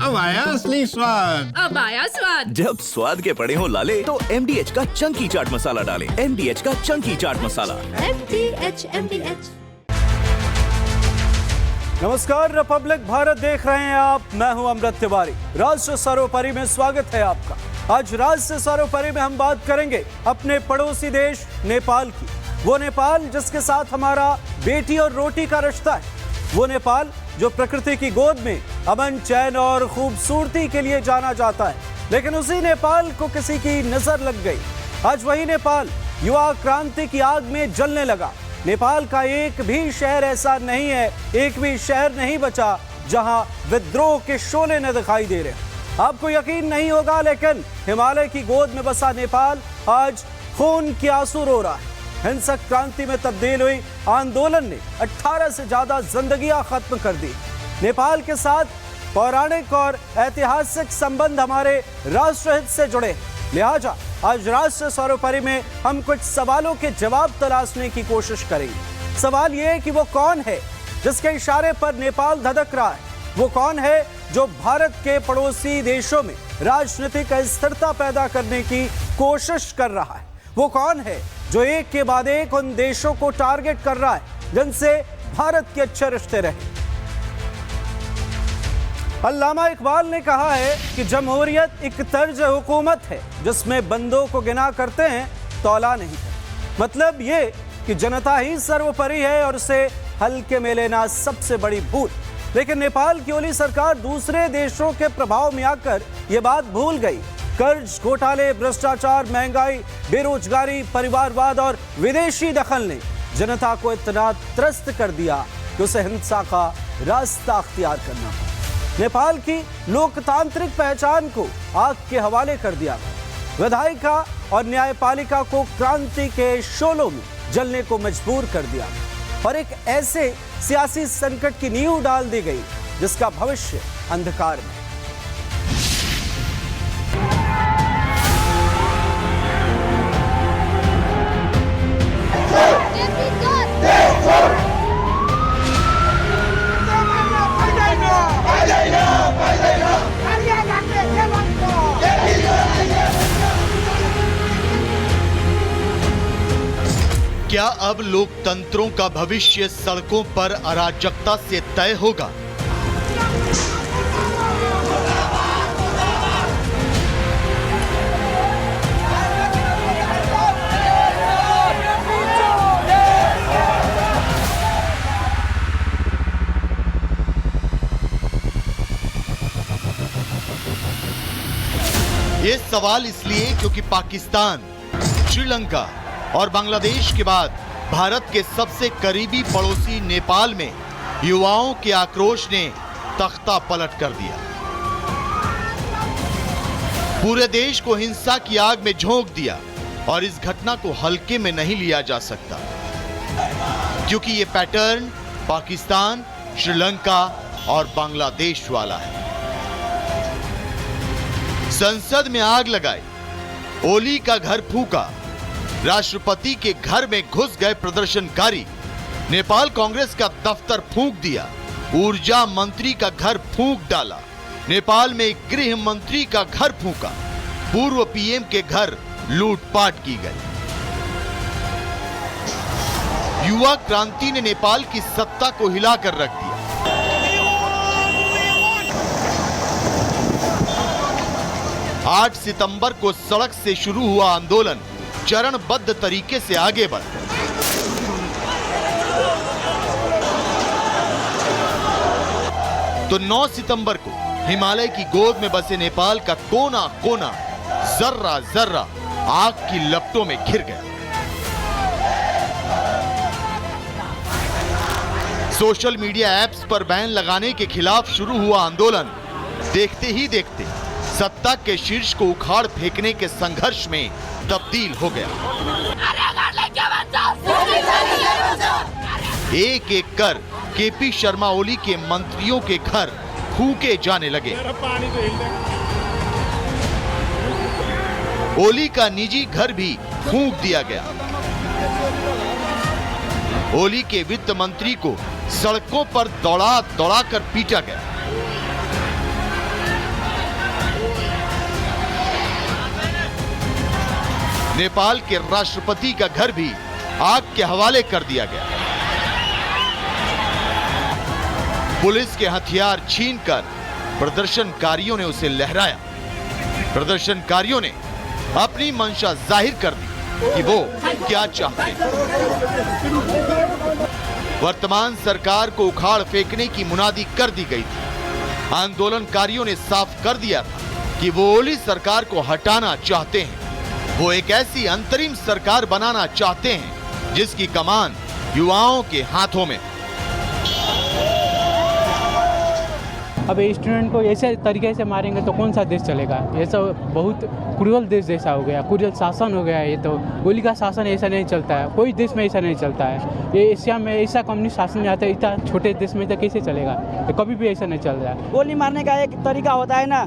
अब आया असली स्वाद। अब आया स्वाद। जब स्वाद के पड़े हो लाले तो MDH का चंकी चाट मसाला डालें। MDH का चंकी चाट मसाला। MDH। नमस्कार, रिपब्लिक भारत देख रहे हैं आप। मैं हूं अमृत तिवारी। राष्ट्र सर्वोपरि में स्वागत है आपका। आज राष्ट्र सर्वोपरि में हम बात करेंगे अपने पड़ोसी देश नेपाल की। वो नेपाल जिसके साथ हमारा बेटी और रोटी का रिश्ता है। वो नेपाल जो प्रकृति की गोद में अमन, चैन और खूबसूरती के लिए जाना जाता है। लेकिन उसी नेपाल को किसी की नजर लग गई। आज वही नेपाल युवा क्रांति की आग में जलने लगा। नेपाल का एक भी शहर ऐसा नहीं है, एक भी शहर नहीं बचा जहां विद्रोह के शोले न दिखाई दे रहे। आपको यकीन नहीं होगा, लेकिन हिमालय की गोद में बसा नेपाल आज खून के आंसू रो रहा है। हिंसक क्रांति में तब्दील हुई आंदोलन ने 18 से ज्यादा जिंदगियां खत्म कर दी। नेपाल के साथ पौराणिक और ऐतिहासिक संबंध हमारे राष्ट्रहित से जुड़े। लिहाजा आज राष्ट्र सर्वोपरि में हम कुछ सवालों के जवाब तलाशने की कोशिश करेंगे। सवाल ये है कि वो कौन है जिसके इशारे पर नेपाल धधक रहा है? वो कौन है जो भारत के पड़ोसी देशों में राजनीतिक अस्थिरता पैदा करने की कोशिश कर रहा है? वो कौन है जो एक के बाद एक उन देशों को टारगेट कर रहा है जिनसे भारत के अच्छे रिश्ते रहे? अल्लामा इकबाल ने कहा है कि जमहूरियत एक तर्ज हुकूमत है जिसमें बंदों को गिना करते हैं, तौला नहीं है। मतलब ये कि जनता ही सर्वोपरि है और उसे हल्के में लेना सबसे बड़ी भूल। लेकिन नेपाल की ओली सरकार दूसरे देशों के प्रभाव में आकर ये बात भूल गई। कर्ज, घोटाले, भ्रष्टाचार, महंगाई, बेरोजगारी, परिवारवाद और विदेशी दखल ने जनता को इतना त्रस्त कर दिया कि उसे हिंसा का रास्ता अख्तियार करना पड़ा। नेपाल की लोकतांत्रिक पहचान को आग के हवाले कर दिया गया। विधायिका और न्यायपालिका को क्रांति के शोलों में जलने को मजबूर कर दिया गया और एक ऐसे सियासी संकट की नींव डाल दी गई जिसका भविष्य अंधकार में। क्या अब लोकतंत्रों का भविष्य सड़कों पर अराजकता से तय होगा? ये सवाल इसलिए क्योंकि पाकिस्तान, श्रीलंका और बांग्लादेश के बाद भारत के सबसे करीबी पड़ोसी नेपाल में युवाओं के आक्रोश ने तख्ता पलट कर दिया। पूरे देश को हिंसा की आग में झोंक दिया और इस घटना को हल्के में नहीं लिया जा सकता, क्योंकि ये पैटर्न पाकिस्तान, श्रीलंका और बांग्लादेश वाला है। संसद में आग लगाई, ओली का घर फूका, राष्ट्रपति के घर में घुस गए प्रदर्शनकारी, नेपाल कांग्रेस का दफ्तर फूंक दिया, ऊर्जा मंत्री का घर फूंक डाला, नेपाल में गृह मंत्री का घर फूंका, पूर्व पीएम के घर लूटपाट की गई। युवा क्रांति ने नेपाल की सत्ता को हिलाकर रख दिया। आठ सितंबर को सड़क से शुरू हुआ आंदोलन चरणबद्ध तरीके से आगे बढ़ा। तो 9 सितंबर को हिमालय की गोद में बसे नेपाल का कोना कोना जर्रा जर्रा आग की लपटों में घिर गया। सोशल मीडिया ऐप्स पर बैन लगाने के खिलाफ शुरू हुआ आंदोलन देखते ही देखते सत्ता के शीर्ष को उखाड़ फेंकने के संघर्ष में तब्दील हो गया। एक एक कर केपी शर्मा ओली के मंत्रियों के घर फूके जाने लगे। ओली का निजी घर भी फूंक दिया गया। ओली के वित्त मंत्री को सड़कों पर दौड़ा दौड़ा कर पीटा गया। नेपाल के राष्ट्रपति का घर भी आग के हवाले कर दिया गया। पुलिस के हथियार छीनकर प्रदर्शनकारियों ने उसे लहराया। प्रदर्शनकारियों ने अपनी मंशा जाहिर कर दी कि वो क्या चाहते हैं। वर्तमान सरकार को उखाड़ फेंकने की मुनादी कर दी गई थी। आंदोलनकारियों ने साफ कर दिया था कि वो ओली सरकार को हटाना चाहते हैं। वो एक ऐसी अंतरिम सरकार बनाना चाहते हैं जिसकी कमान युवाओं के हाथों में। अब स्टूडेंट को ऐसे तरीके से मारेंगे तो कौन सा देश चलेगा? ये सब बहुत क्रूरल देश जैसा हो गया, क्रूरल शासन हो गया। ये तो गोली का शासन ऐसा नहीं चलता है, कोई देश में ऐसा नहीं चलता है। ये एशिया में ऐसा कम्युनिस्ट शासन आता है, इतना छोटे देश में तो कैसे चलेगा? ये कभी भी ऐसा नहीं चल रहा है। गोली मारने का एक तरीका होता है ना,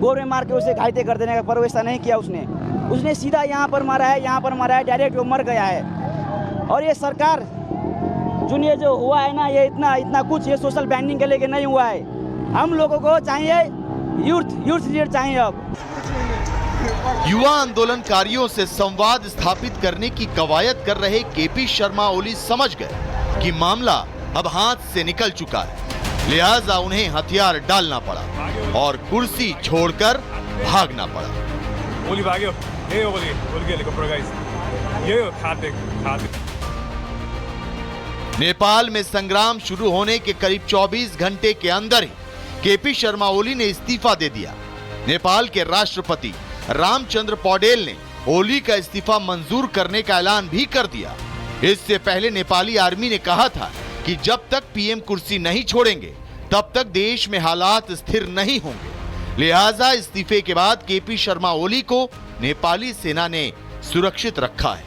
गोर में मार के उसे घायल कर देने का, पर वैसा नहीं किया उसने सीधा यहाँ पर मारा है, यहाँ पर मारा है, डायरेक्ट वो मर गया है। और ये सरकार ये जो हुआ है ना, ये इतना कुछ ये सोशल बैंडिंग के लेके नहीं हुआ है। हम लोगों को चाहिए यूथ लीडर चाहिए। अब युवा आंदोलनकारियों से संवाद स्थापित करने की कवायद कर रहे केपी शर्मा ओली समझ गए कि मामला अब हाथ से निकल चुका है, लिहाजा उन्हें हथियार डालना पड़ा और कुर्सी छोड़कर भागना पड़ा। ओली भाग्यो, ये ओली के लेकर गाइस, ये खाते। नेपाल में संग्राम शुरू होने के करीब 24 घंटे के अंदर ही केपी शर्मा ओली ने इस्तीफा दे दिया। नेपाल के राष्ट्रपति रामचंद्र पौडेल ने ओली का इस्तीफा मंजूर करने का ऐलान भी कर दिया। इससे पहले नेपाली आर्मी ने कहा था कि जब तक पीएम कुर्सी नहीं छोड़ेंगे तब तक देश में हालात स्थिर नहीं होंगे। लिहाजा इस्तीफे के बाद केपी शर्मा ओली को नेपाली सेना ने सुरक्षित रखा है।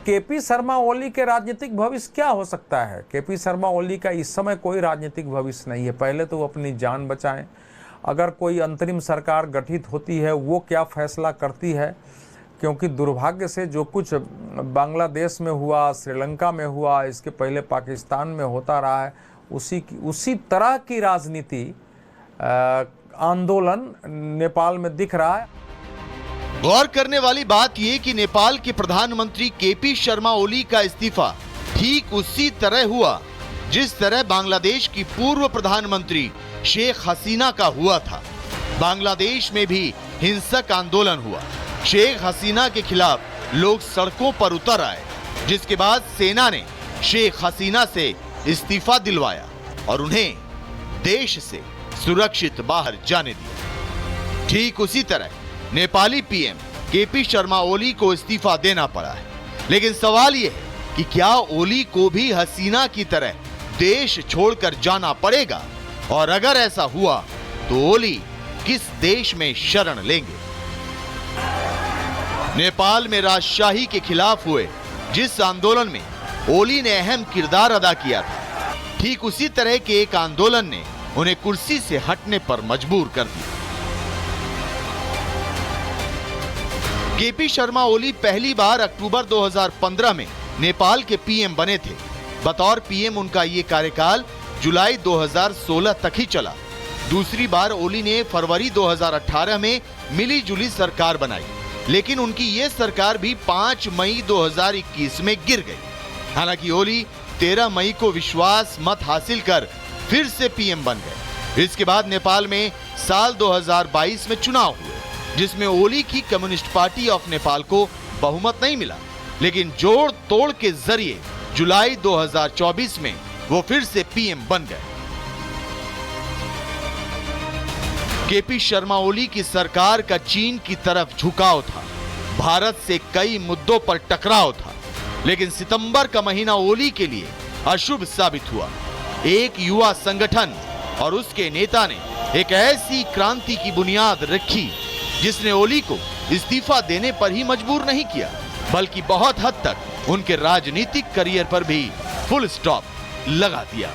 केपी शर्मा ओली के राजनीतिक भविष्य क्या हो सकता है? केपी शर्मा ओली का इस समय कोई राजनीतिक भविष्य नहीं है। पहले तो वो अपनी जान बचाएं। अगर कोई अंतरिम सरकार गठित होती है वो क्या फैसला करती है, क्योंकि दुर्भाग्य से जो कुछ बांग्लादेश में हुआ, श्रीलंका में हुआ, इसके पहले पाकिस्तान में होता रहा है, उसी तरह की राजनीति आंदोलन नेपाल में दिख रहा है। गौर करने वाली बात यह कि नेपाल के प्रधानमंत्री केपी शर्मा ओली का इस्तीफा ठीक उसी तरह हुआ जिस तरह बांग्लादेश की पूर्व प्रधानमंत्री शेख हसीना का हुआ था। बांग्लादेश में भी हिंसक आंदोलन हुआ। शेख हसीना के खिलाफ लोग सड़कों पर उतर आए, जिसके बाद सेना ने शेख हसीना से इस्तीफा दिलवाया और उन्हें देश से सुरक्षित बाहर जाने दिया। ठीक उसी तरह नेपाली पीएम केपी शर्मा ओली को इस्तीफा देना पड़ा है। लेकिन सवाल यह है कि क्या ओली को भी हसीना की तरह देश छोड़कर जाना पड़ेगा? और अगर ऐसा हुआ तो ओली किस देश में शरण लेंगे? नेपाल में राजशाही के खिलाफ हुए जिस आंदोलन में ओली ने अहम किरदार अदा किया था, ठीक उसी तरह के एक आंदोलन ने उन्हें कुर्सी से हटने पर मजबूर कर दिया। केपी शर्मा ओली पहली बार अक्टूबर 2015 में नेपाल के पीएम बने थे। बतौर पीएम उनका ये कार्यकाल जुलाई 2016 तक ही चला। दूसरी बार ओली ने फरवरी 2018 में मिली जुली सरकार बनाई, लेकिन उनकी ये सरकार भी 5 मई 2021 में गिर गई। हालांकि ओली 13 मई को विश्वास मत हासिल कर फिर से पीएम बन गए। इसके बाद नेपाल में साल 2022 में चुनाव हुए, जिसमें ओली की कम्युनिस्ट पार्टी ऑफ नेपाल को बहुमत नहीं मिला, लेकिन जोड़ तोड़ के जरिए जुलाई 2024 में वो फिर से पीएम बन गए। केपी शर्मा ओली की सरकार का चीन की तरफ झुकाव था, भारत से कई मुद्दों पर टकराव था, लेकिन सितंबर का महीना ओली के लिए अशुभ साबित हुआ। एक युवा संगठन और उसके नेता ने एक ऐसी क्रांति की बुनियाद रखी जिसने ओली को इस्तीफा देने पर ही मजबूर नहीं किया, बल्कि बहुत हद तक उनके राजनीतिक करियर पर भी फुल स्टॉप लगा दिया।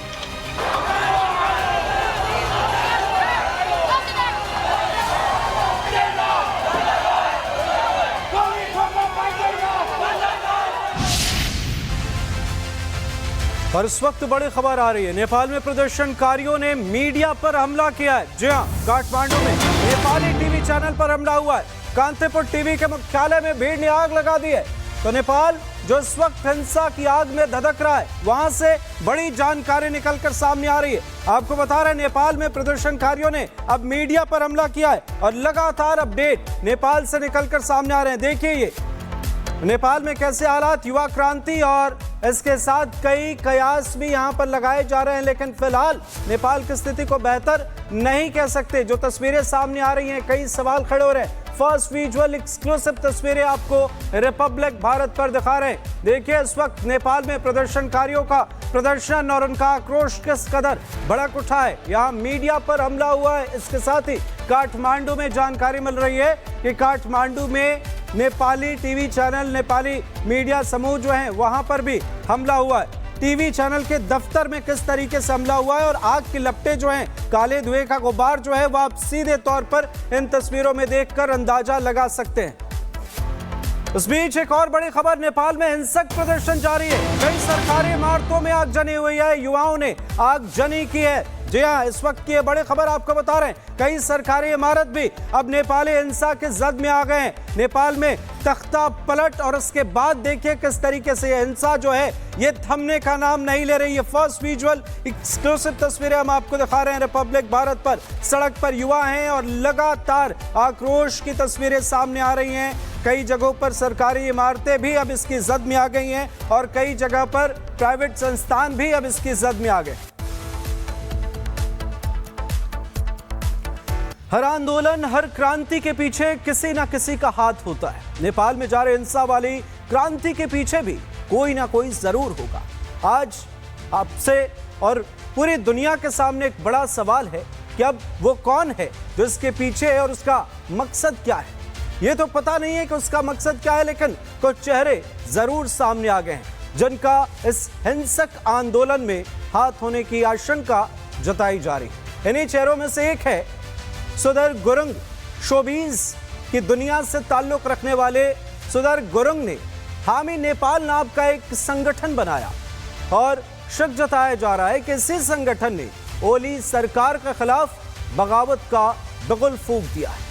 और इस वक्त बड़ी खबर आ रही है, नेपाल में प्रदर्शनकारियों ने मीडिया पर हमला किया है। जी हां, काठमांडू में नेपाली टीवी चैनल पर हमला हुआ है। कांतिपुर टीवी के मुख्यालय में भीड़ ने आग लगा दी है। तो नेपाल जो इस वक्त हिंसा की आग में धधक रहा है, वहां से बड़ी जानकारी निकलकर सामने आ रही है। आपको बता रहे हैं नेपाल में प्रदर्शनकारियों ने अब मीडिया पर हमला किया है और लगातार अपडेट नेपाल से निकलकर सामने आ रहे हैं। देखिए ये नेपाल में कैसे हालात, युवा क्रांति और इसके साथ कई कयास भी यहां पर लगाए जा रहे हैं, लेकिन फिलहाल नेपाल की स्थिति को बेहतर नहीं कह सकते। जो तस्वीरें सामने आ रही हैं, कई सवाल खड़े हो रहे हैं। फर्स्ट विजुअल एक्सक्लूसिव तस्वीरें आपको रिपब्लिक भारत पर दिखा रहे हैं। देखिए इस वक्त नेपाल में प्रदर्शनकारियों का प्रदर्शन और उनका आक्रोश किस कदर भड़क उठा है। यहाँ मीडिया पर हमला हुआ है। इसके साथ ही काठमांडू में जानकारी मिल रही है कि काठमांडू में Nepali TV channel, Nepali media समूह जो हैं, वहां पर भी हमला हुआ है। टीवी चैनल के दफ्तर में किस तरीके से हमला हुआ है और आग की लपटें जो हैं, काले धुएं का गुब्बार जो है, वह आप सीधे तौर पर इन तस्वीरों में देखकर अंदाजा लगा सकते हैं। इस बीच एक और बड़ी खबर, नेपाल में हिंसक प्रदर्शन जारी है। कई सरकारी इमारतों में आगजनी हुई है, युवाओं ने आगजनी की है। जी हाँ, इस वक्त की बड़ी खबर आपको बता रहे हैं, कई सरकारी इमारत भी अब नेपाली हिंसा के जद में आ गए हैं। नेपाल में तख्ता पलट और उसके बाद देखिए किस तरीके से यह हिंसा जो है ये थमने का नाम नहीं ले रही है। फर्स्ट विजुअल एक्सक्लूसिव तस्वीरें हम आपको दिखा रहे हैं रिपब्लिक भारत पर। सड़क पर युवा हैं और लगातार आक्रोश की तस्वीरें सामने आ रही हैं। कई जगहों पर सरकारी इमारतें भी अब इसकी जद में आ गई हैं और कई जगह पर प्राइवेट संस्थान भी अब इसकी जद में आ गए। हर आंदोलन, हर क्रांति के पीछे किसी ना किसी का हाथ होता है। नेपाल में जारी हिंसा वाली क्रांति के पीछे भी कोई ना कोई जरूर होगा। आज आपसे और पूरी दुनिया के सामने एक बड़ा सवाल है कि अब वो कौन है जो इसके पीछे है और उसका मकसद क्या है। ये तो पता नहीं है कि उसका मकसद क्या है, लेकिन कुछ चेहरे जरूर सामने आ गए हैं जिनका इस हिंसक आंदोलन में हाथ होने की आशंका जताई जा रही है। इन्हीं चेहरों में से एक है सुधर गुरुंग। शोबीज की दुनिया से ताल्लुक रखने वाले सुधर गुरुंग ने हामी नेपाल नाम का एक संगठन बनाया और शक जताया जा रहा है कि इसी संगठन ने ओली सरकार के खिलाफ बगावत का बिगुल फूंक दिया है।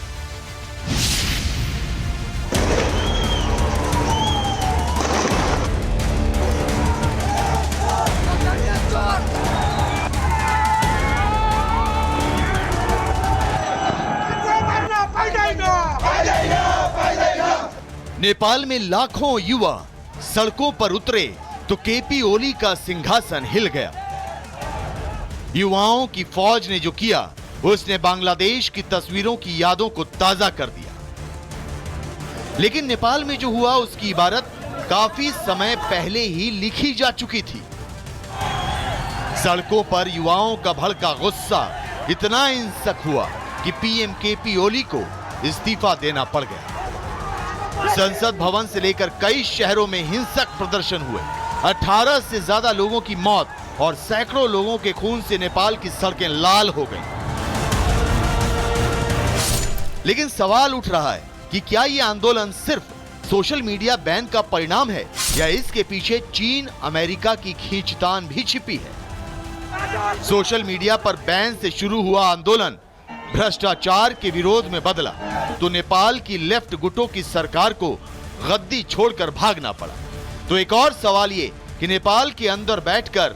नेपाल में लाखों युवा सड़कों पर उतरे तो केपी ओली का सिंहासन हिल गया। युवाओं की फौज ने जो किया उसने बांग्लादेश की तस्वीरों की यादों को ताजा कर दिया। लेकिन नेपाल में जो हुआ उसकी इबारत काफी समय पहले ही लिखी जा चुकी थी। सड़कों पर युवाओं का भड़का गुस्सा इतना हिंसक हुआ कि पीएम केपी ओली को इस्तीफा देना पड़ गया। संसद भवन से लेकर कई शहरों में हिंसक प्रदर्शन हुए। 18 से ज्यादा लोगों की मौत और सैकड़ों लोगों के खून से नेपाल की सड़कें लाल हो गईं। लेकिन सवाल उठ रहा है कि क्या यह आंदोलन सिर्फ सोशल मीडिया बैन का परिणाम है या इसके पीछे चीन, अमेरिका की खींचतान भी छिपी है। सोशल मीडिया पर बैन से शुरू हुआ आंदोलन भ्रष्टाचार के विरोध में बदला तो नेपाल की लेफ्ट गुटों की सरकार को गद्दी छोड़कर भागना पड़ा। तो एक और सवाल ये कि नेपाल के अंदर बैठकर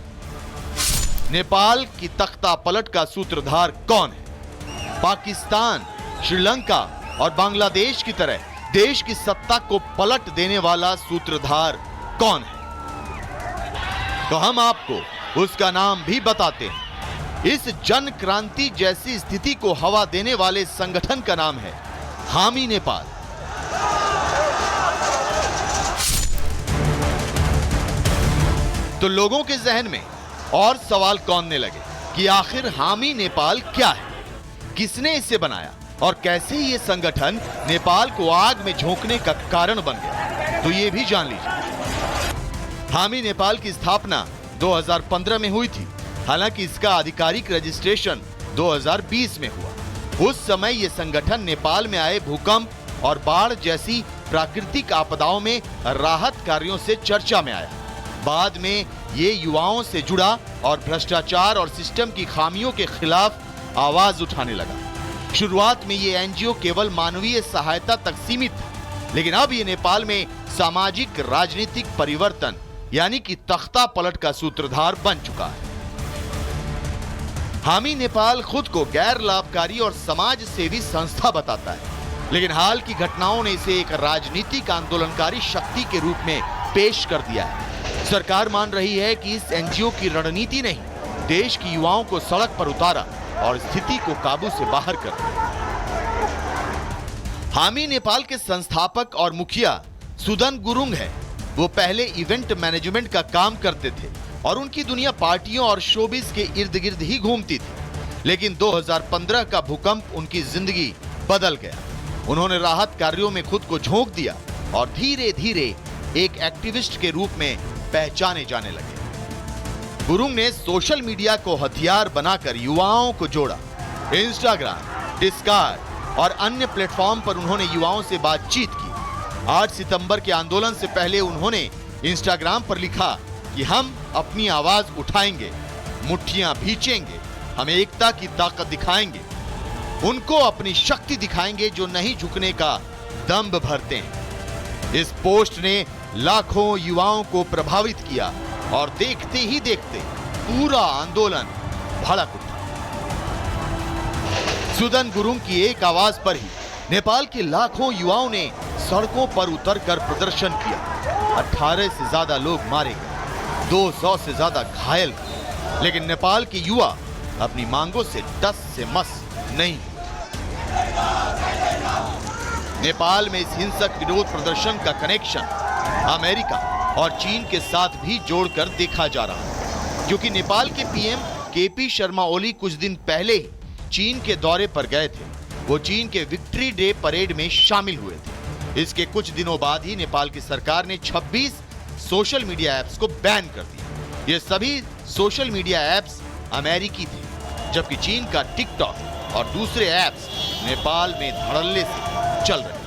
नेपाल की तख्ता पलट का सूत्रधार कौन है? पाकिस्तान, श्रीलंका और बांग्लादेश की तरह देश की सत्ता को पलट देने वाला सूत्रधार कौन है? तो हम आपको उसका नाम भी बताते हैं। इस जन क्रांति जैसी स्थिति को हवा देने वाले संगठन का नाम है हामी नेपाल। तो लोगों के जहन में और सवाल कौनने लगे कि आखिर हामी नेपाल क्या है, किसने इसे बनाया और कैसे ये संगठन नेपाल को आग में झोंकने का कारण बन गया। तो ये भी जान लीजिए। हामी नेपाल की स्थापना 2015 में हुई थी। हालांकि इसका आधिकारिक रजिस्ट्रेशन 2020 में हुआ। उस समय यह संगठन नेपाल में आए भूकंप और बाढ़ जैसी प्राकृतिक आपदाओं में राहत कार्यों से चर्चा में आया। बाद में ये युवाओं से जुड़ा और भ्रष्टाचार और सिस्टम की खामियों के खिलाफ आवाज उठाने लगा। शुरुआत में ये एनजीओ केवल मानवीय सहायता तक सीमित था, लेकिन अब ये नेपाल में सामाजिक राजनीतिक परिवर्तन यानी कि तख्ता पलट का सूत्रधार बन चुका है। हामी नेपाल खुद को गैर लाभकारी और समाज सेवी संस्था बताता है, लेकिन हाल की घटनाओं ने इसे एक राजनीतिक आंदोलनकारी शक्ति के रूप में पेश कर दिया है। सरकार मान रही है कि इस एनजीओ की रणनीति नहीं, देश की युवाओं को सड़क पर उतारा और स्थिति को काबू से बाहर कर दिया। हामी नेपाल के संस्थापक और मुखिया सुदन गुरुङ है। वो पहले इवेंट मैनेजमेंट का काम करते थे और उनकी दुनिया पार्टियों और शोबिज के इर्द गिर्द ही घूमती थी, लेकिन 2015 का भूकंप उनकी जिंदगी बदल गया। उन्होंने राहत कार्यों में खुद को झोंक दिया और धीरे धीरे एक एक्टिविस्ट के रूप में पहचाने जाने लगे। गुरुङ ने सोशल मीडिया को हथियार बनाकर युवाओं को जोड़ा। इंस्टाग्राम, डिस्कॉर्ड और अन्य प्लेटफॉर्म पर उन्होंने युवाओं से बातचीत की। 8 सितंबर के आंदोलन से पहले उन्होंने इंस्टाग्राम पर लिखा कि हम अपनी आवाज उठाएंगे, मुट्ठियां भींचेंगे, हम एकता की ताकत दिखाएंगे, उनको अपनी शक्ति दिखाएंगे जो नहीं झुकने का दम्भ भरते हैं। इस पोस्ट ने लाखों युवाओं को प्रभावित किया और देखते ही देखते पूरा आंदोलन भड़क उठा। सुदन गुरुङ की एक आवाज पर ही नेपाल के लाखों युवाओं ने सड़कों पर उतरकर प्रदर्शन किया। 18 से ज्यादा लोग मारे गए, 200 से ज्यादा घायल हुए, लेकिन नेपाल के युवा अपनी मांगों से टस से मस नहीं। नेपाल में इस हिंसक विरोध प्रदर्शन का कनेक्शन अमेरिका और चीन के साथ भी जोड़कर देखा जा रहा है, क्योंकि नेपाल के पीएम केपी शर्मा ओली कुछ दिन पहले ही चीन के दौरे पर गए थे। वो चीन के विक्ट्री डे परेड में शामिल हुए थे। इसके कुछ दिनों बाद ही नेपाल की सरकार ने 26 सोशल मीडिया ऐप्स को बैन कर दिया। ये सभी सोशल मीडिया ऐप्स अमेरिकी थे, जबकि चीन का टिकटॉक और दूसरे ऐप्स नेपाल में धड़ल्ले से चल रहे।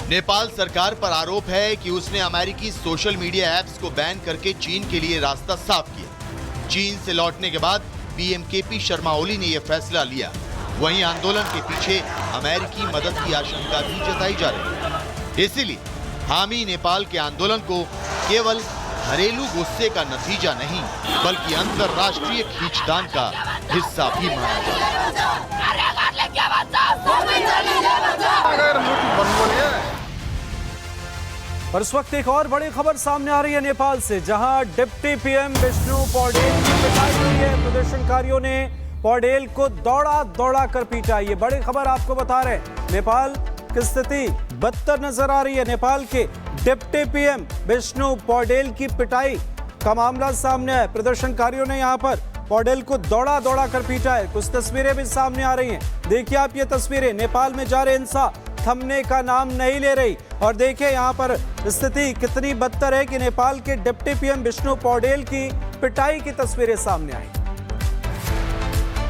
नेपाल सरकार पर आरोप है कि उसने अमेरिकी सोशल मीडिया ऐप्स को बैन करके चीन के लिए रास्ता साफ किया। चीन से लौटने के बाद पीएम केपी शर्मा ओली ने यह फैसला लिया। वहीं आंदोलन के पीछे अमेरिकी मदद की आशंका भी जताई जा रही है। इसीलिए हामी नेपाल के आंदोलन को केवल घरेलू गुस्से का नतीजा नहीं, बल्कि अंतरराष्ट्रीय खींचतान का हिस्सा भी माना जाता है। और इस वक्त एक और बड़ी खबर सामने आ रही है नेपाल से, जहां डिप्टी पीएम विष्णु पौडेल की पिटाई हुई है। प्रदर्शनकारियों ने पौडेल को दौड़ा दौड़ा कर पीटा। ये बड़ी खबर आपको बता रहे हैं। नेपाल की स्थिति बदतर नजर आ रही है। नेपाल के डिप्टी पीएम विष्णु पौडेल की पिटाई का मामला सामने है। प्रदर्शनकारियों ने यहां पर पौडेल को दौड़ा दौड़ा कर पीटा है। कुछ तस्वीरें भी सामने आ रही हैं। देखिए आप ये तस्वीरें। नेपाल में जारी हिंसा थमने का नाम नहीं ले रही। और देखिए यहाँ पर स्थिति कितनी बदतर है कि नेपाल के डिप्टी पीएम विष्णु पौडेल की पिटाई की तस्वीरें सामने आई।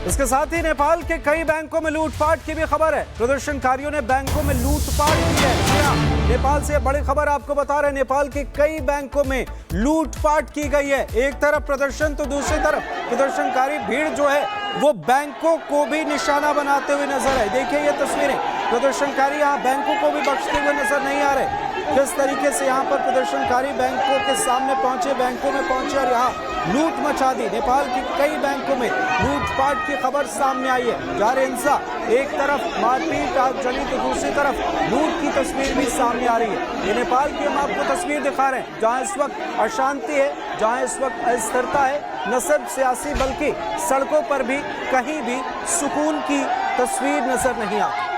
इसके साथ ही नेपाल के कई बैंकों में लूटपाट की भी खबर है। प्रदर्शनकारियों ने बैंकों में लूटपाट की है। नेपाल से बड़ी खबर आपको बता रहे हैं। नेपाल के कई बैंकों में लूटपाट की गई है। एक तरफ प्रदर्शन तो दूसरी तरफ प्रदर्शनकारी भीड़ जो है वो बैंकों को भी निशाना बनाते हुए नजर आए। देखिए ये तस्वीरें। प्रदर्शनकारी यहाँ बैंकों को भी बख्शते हुए नजर नहीं आ रहे। किस तरीके से यहाँ पर प्रदर्शनकारी बैंकों के सामने पहुंचे, बैंकों में पहुंचे और यहाँ लूट मचा दी। नेपाल के कई बैंकों में लूटपाट की खबर सामने आई है। जारी हिंसा, एक तरफ मारपीट आगजनी तो दूसरी तरफ लूट की तस्वीर भी सामने आ रही है। ये नेपाल की हम आपको तस्वीर दिखा रहे हैं, जहाँ इस वक्त अशांति है, जहाँ इस वक्त अस्थिरता है। न सिर्फ सियासी बल्कि सड़कों पर भी कहीं भी सुकून की तस्वीर नजर नहीं आती।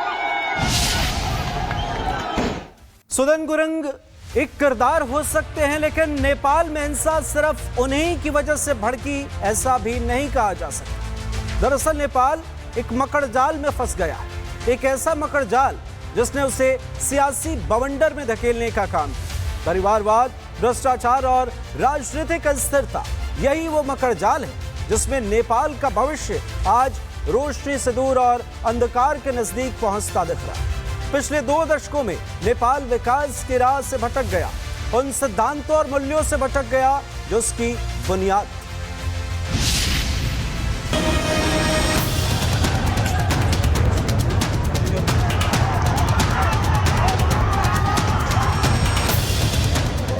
सुदन गुरुङ एक किरदार हो सकते हैं, लेकिन नेपाल में हिंसा सिर्फ उन्हीं की वजह से भड़की, ऐसा भी नहीं कहा जा सकता। दरअसल नेपाल एक मकड़जाल में फंस गया, एक ऐसा मकड़जाल जिसने उसे सियासी बवंडर में धकेलने का काम किया। परिवारवाद, भ्रष्टाचार और राजनीतिक अस्थिरता, यही वो मकड़जाल है जिसमें नेपाल का भविष्य आज रोशनी से दूर और अंधकार के नजदीक पहुंचता दिख रहा है। पिछले 2 दशकों में नेपाल विकास की राह से भटक गया, उन सिद्धांतों और मूल्यों से भटक गया जो उसकी बुनियाद।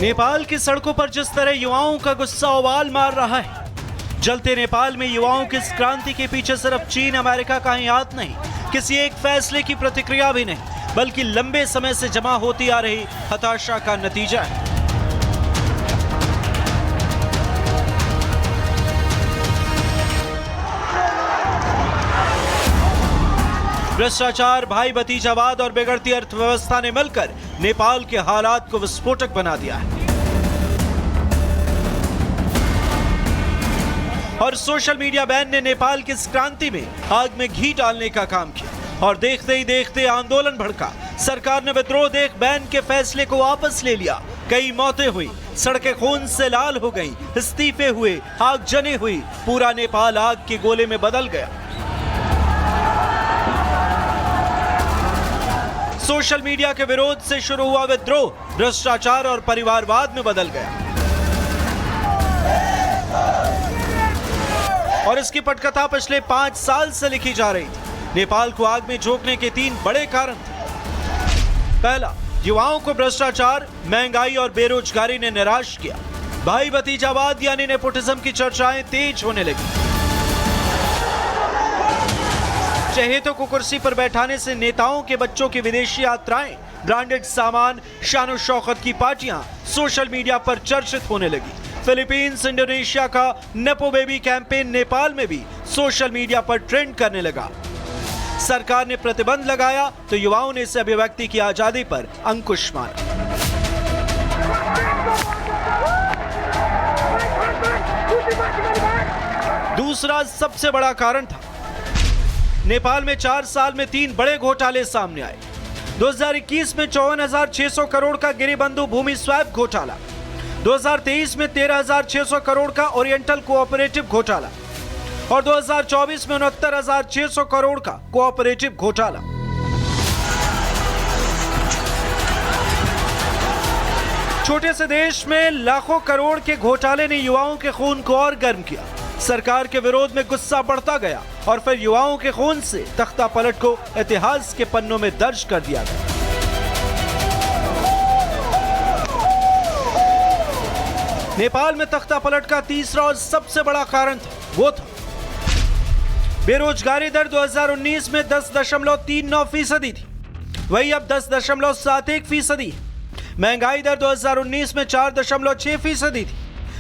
नेपाल की सड़कों पर जिस तरह युवाओं का गुस्सा उबाल मार रहा है, जलते नेपाल में युवाओं की इस क्रांति के पीछे सिर्फ चीन अमेरिका का ही हाथ नहीं, किसी एक फैसले की प्रतिक्रिया भी नहीं, बल्कि लंबे समय से जमा होती आ रही हताशा का नतीजा है। भ्रष्टाचार, भाई भतीजावाद और बिगड़ती अर्थव्यवस्था ने मिलकर नेपाल के हालात को विस्फोटक बना दिया है। और सोशल मीडिया बैन ने नेपाल की इस क्रांति में आग में घी डालने का काम किया और देखते ही देखते आंदोलन भड़का। सरकार ने विद्रोह देख बैन के फैसले को वापस ले लिया। कई मौतें हुई, सड़कें खून से लाल हो गईं, इस्तीफे हुए, आगजनी हुई, पूरा नेपाल आग के गोले में बदल गया। सोशल मीडिया के विरोध से शुरू हुआ विद्रोह भ्रष्टाचार और परिवारवाद में बदल गया और इसकी पटकथा पिछले 5 साल से लिखी जा रही थी। नेपाल को आग में झोंकने के 3 बड़े कारण थे। पहला, युवाओं को भ्रष्टाचार, महंगाई और बेरोजगारी ने निराश किया। भाई भतीजावाद यानी नेपोटिज्म की चर्चाएं तेज होने लगी। चहेतों को कुर्सी पर बैठाने से नेताओं के बच्चों की विदेशी यात्राएं, ब्रांडेड सामान, शान शौकत की पार्टियां सोशल मीडिया पर चर्चित होने लगी। फिलीपींस, इंडोनेशिया का नेपो बेबी कैंपेन नेपाल में भी सोशल मीडिया पर ट्रेंड करने लगा। सरकार ने प्रतिबंध लगाया तो युवाओं ने इस अभिव्यक्ति की आजादी पर अंकुश मारा। दूसरा सबसे बड़ा कारण था, नेपाल में 4 साल में 3 बड़े घोटाले सामने आए। 2021 में 54,600 करोड़ का गिरिबंधु भूमि स्वैप घोटाला, 2023 में 13,600 करोड़ का ओरिएंटल कोऑपरेटिव घोटाला और 2024 में 69,600 करोड़ का कोऑपरेटिव घोटाला। छोटे से देश में लाखों करोड़ के घोटाले ने युवाओं के खून को और गर्म किया। सरकार के विरोध में गुस्सा बढ़ता गया और फिर युवाओं के खून से तख्ता पलट को इतिहास के पन्नों में दर्ज कर दिया गया। नेपाल में तख्ता पलट का तीसरा और सबसे बड़ा कारण था, वो था बेरोजगारी दर 2019 में 10.39% थी, वही अब 10.71% है। महंगाई दर 2019 में 4.6% थी,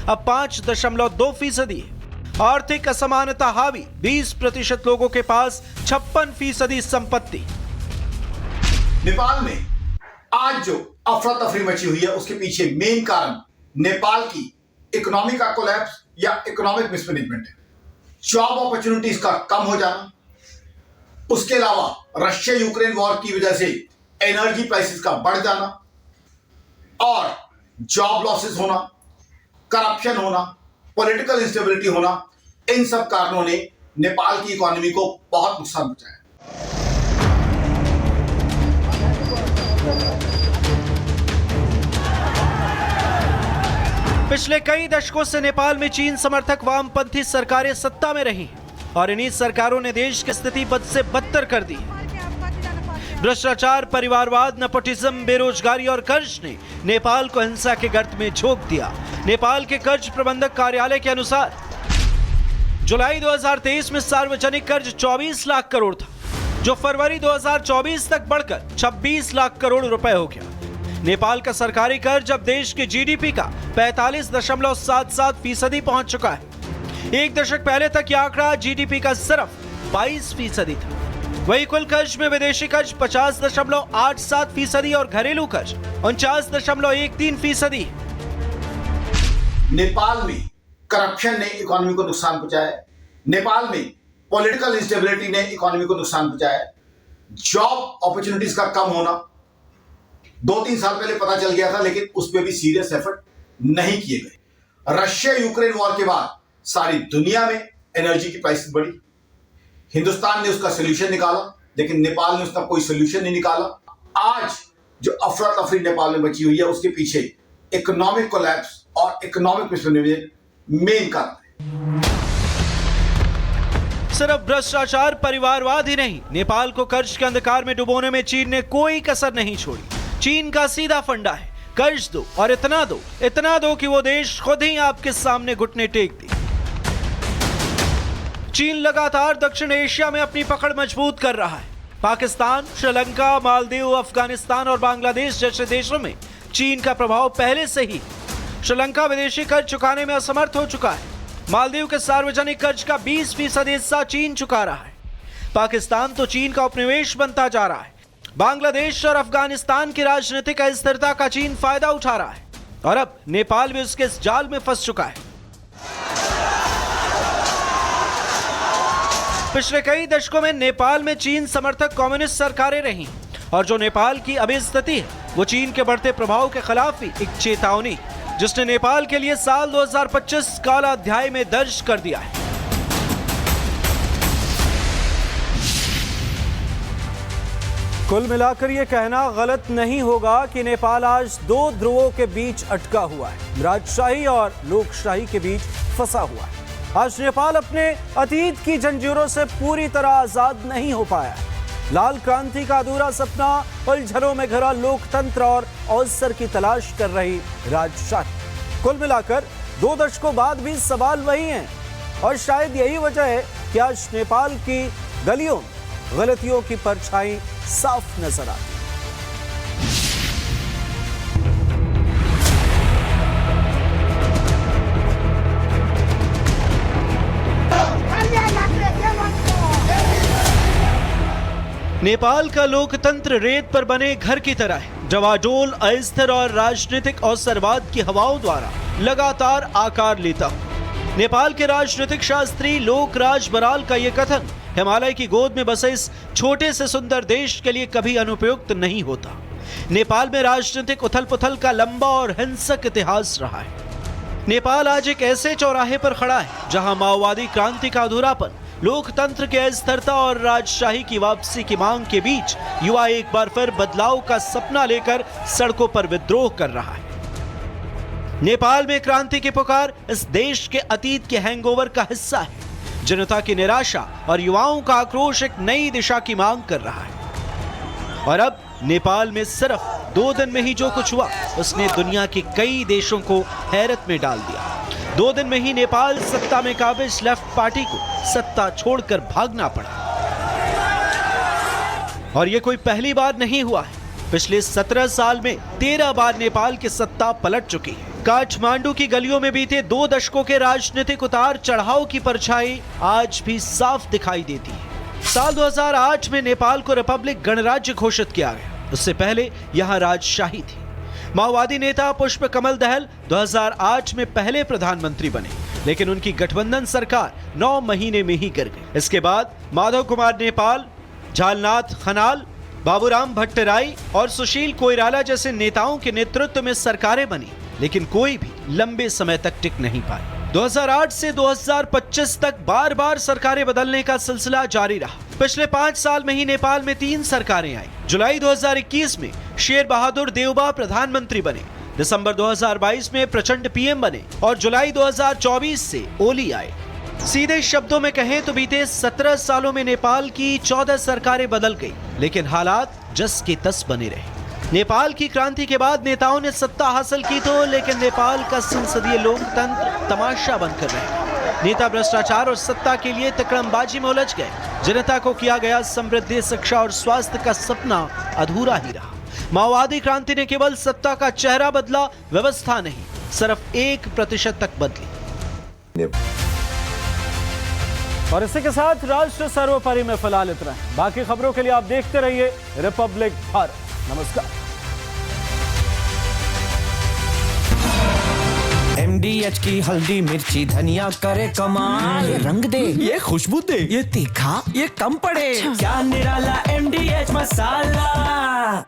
अब 5.2% है। आर्थिक असमानता हावी, 20% लोगों के पास 56% संपत्ति। नेपाल में आज जो अफरा तफरी मची हुई है उसके पीछे मेन कारण नेपाल की इकोनॉमी का कोलैप्स या इकोनॉमिक मिसमैनेजमेंट है। जॉब अपॉर्चुनिटीज का कम हो जाना, उसके अलावा रशिया यूक्रेन वॉर की वजह से एनर्जी प्राइसेस का बढ़ जाना और जॉब लॉसेस होना, करप्शन होना, पॉलिटिकल इंस्टेबिलिटी होना, इन सब कारणों ने नेपाल की इकोनॉमी को बहुत नुकसान पहुंचाया। पिछले कई दशकों से नेपाल में चीन समर्थक वामपंथी सरकारें सत्ता में रही और इन्हीं सरकारों ने देश की स्थिति बद से बदतर कर दी। भ्रष्टाचार, परिवारवाद, नेपोटिज्म, बेरोजगारी और कर्ज ने नेपाल को हिंसा के गर्त में झोंक दिया। नेपाल के कर्ज प्रबंधक कार्यालय के अनुसार जुलाई 2023 में सार्वजनिक कर्ज 24 लाख करोड़ था, जो फरवरी 2024 तक बढ़कर 26 लाख करोड़ रुपए हो गया। नेपाल का सरकारी कर्ज अब देश के जीडीपी का 45.77% पहुंच चुका है। एक दशक पहले तक यह आंकड़ा जीडीपी का सिर्फ 22% था। वही कुल कर्ज में विदेशी कर्ज 50.87% और घरेलू कर्ज 49.13%। नेपाल में करप्शन ने इकोनॉमी को नुकसान पहुंचाया है। नेपाल में पॉलिटिकल इंस्टेबिलिटी ने इकोनॉमी को नुकसान पहुंचाया है। जॉब अपॉर्चुनिटीज का कम होना 2-3 साल पहले पता चल गया था, लेकिन उस पर भी सीरियस एफर्ट नहीं किए गए। रशिया यूक्रेन वॉर के बाद सारी दुनिया में एनर्जी की प्राइस बढ़ी। हिंदुस्तान ने उसका सोल्यूशन निकाला, लेकिन नेपाल ने उसका कोई सोल्यूशन नहीं निकाला। आज जो अफरा तफरी नेपाल में बची हुई है उसके पीछे इकोनॉमिक कोलैप्स और इकोनॉमिक मिसमैनेजमेंट मेन कारण है। सिर्फ भ्रष्टाचार, परिवारवाद ही नहीं, नेपाल को कर्ज के अंधकार में डुबोने में चीन ने कोई कसर नहीं छोड़ी। चीन का सीधा फंडा है, कर्ज दो और इतना दो कि वो देश खुद ही आपके सामने घुटने टेक दे। चीन लगातार दक्षिण एशिया में अपनी पकड़ मजबूत कर रहा है। पाकिस्तान, श्रीलंका, मालदीव, अफगानिस्तान और बांग्लादेश जैसे देशों में चीन का प्रभाव पहले से ही। श्रीलंका विदेशी कर्ज चुकाने में असमर्थ हो चुका है। मालदीव के सार्वजनिक कर्ज का 20% हिस्सा चीन चुका रहा है। पाकिस्तान तो चीन का उपनिवेश बनता जा रहा है। बांग्लादेश और अफगानिस्तान की राजनीतिक अस्थिरता का चीन फायदा उठा रहा है और अब नेपाल भी उसके इस जाल में फंस चुका है। पिछले कई दशकों में नेपाल में चीन समर्थक कम्युनिस्ट सरकारें रही और जो नेपाल की अभी स्थिति है वो चीन के बढ़ते प्रभाव के खिलाफ ही एक चेतावनी जिसने नेपाल के लिए साल 2025 काला अध्याय में दर्ज कर दिया है। कुल मिलाकर यह कहना गलत नहीं होगा कि नेपाल आज दो ध्रुवों के बीच अटका हुआ है, राजशाही और लोकशाही के बीच फंसा हुआ है। आज नेपाल अपने अतीत की जंजीरों से पूरी तरह आजाद नहीं हो पाया है। लाल क्रांति का अधूरा सपना, उलझनों में घिरा लोकतंत्र और अवसर की तलाश कर रही राजशाही। कुल मिलाकर 2 दशकों बाद भी सवाल वही हैं और शायद यही वजह है कि आज नेपाल की गलियों में गलतियों की परछाई साफ नजर आती है। नेपाल का लोकतंत्र रेत पर बने घर की तरह है। डवाडोल, अस्थिर और राजनीतिक अवसरवाद की हवाओं द्वारा लगातार आकार लेता हूं। नेपाल के राजनीतिक शास्त्री लोकराज बराल का यह कथन हिमालय की गोद में बसे इस छोटे से सुंदर देश के लिए कभी अनुपयुक्त नहीं होता। नेपाल में राजनीतिक उथल पुथल का लंबा और हिंसक इतिहास रहा है। नेपाल आज एक ऐसे चौराहे पर खड़ा है जहां माओवादी क्रांति का अधूरापन, लोकतंत्र के अस्थिरता और राजशाही की वापसी की मांग के बीच युवा एक बार फिर बदलाव का सपना लेकर सड़कों पर विद्रोह कर रहा है। नेपाल में क्रांति की पुकार इस देश के अतीत के हैंगओवर का हिस्सा है। जनता की निराशा और युवाओं का आक्रोश एक नई दिशा की मांग कर रहा है। और अब नेपाल में सिर्फ 2 दिन में ही जो कुछ हुआ उसने दुनिया के कई देशों को हैरत में डाल दिया। 2 दिन में ही नेपाल सत्ता में काबिज लेफ्ट पार्टी को सत्ता छोड़कर भागना पड़ा। और यह कोई पहली बार नहीं हुआ है। पिछले 17 साल में 13 बार नेपाल की सत्ता पलट चुकी है। काठमांडू की गलियों में बीते 2 दशकों के राजनीतिक उतार चढ़ाव की परछाई आज भी साफ दिखाई देती है। साल 2008 में नेपाल को रिपब्लिक गणराज्य घोषित किया गया। उससे पहले यहां राजशाही थी। माओवादी नेता पुष्प कमल दहल 2008 में पहले प्रधानमंत्री बने, लेकिन उनकी गठबंधन सरकार 9 महीने में ही गिर गई। इसके बाद माधव कुमार नेपाल, झालनाथ खनाल, बाबूराम भट्टराई और सुशील कोइराला जैसे नेताओं के नेतृत्व में सरकारें बनी, लेकिन कोई भी लंबे समय तक टिक नहीं पाई। 2008 से 2025 तक बार बार सरकारें बदलने का सिलसिला जारी रहा। पिछले 5 साल में ही नेपाल में 3 सरकारें आई। जुलाई 2021 में शेर बहादुर देउबा प्रधानमंत्री बने, दिसंबर 2022 में प्रचंड पीएम बने और जुलाई 2024 से ओली आए। सीधे शब्दों में कहें तो बीते 17 सालों में नेपाल की 14 सरकारें बदल गई, लेकिन हालात जस के तस बने रहे। नेपाल की क्रांति के बाद नेताओं ने सत्ता हासिल की तो, लेकिन नेपाल का संसदीय लोकतंत्र तमाशा बनकर रह। नेता भ्रष्टाचार और सत्ता के लिए तकड़मबाजी में उलझ गए। जनता को किया गया समृद्धि, शिक्षा और स्वास्थ्य का सपना अधूरा ही रहा। माओवादी क्रांति ने केवल सत्ता का चेहरा बदला, व्यवस्था नहीं, सिर्फ 1% तक बदली। और इसी के साथ राष्ट्र सर्वोपरि में फिलहाल इतना है। बाकी खबरों के लिए आप देखते रहिए रिपब्लिक भारत। नमस्कार। MDH की हल्दी मिर्ची धनिया करे कमाल, ये रंग दे, ये खुशबू दे, ये तीखा, ये कम पड़े, क्या निराला MDH मसाला।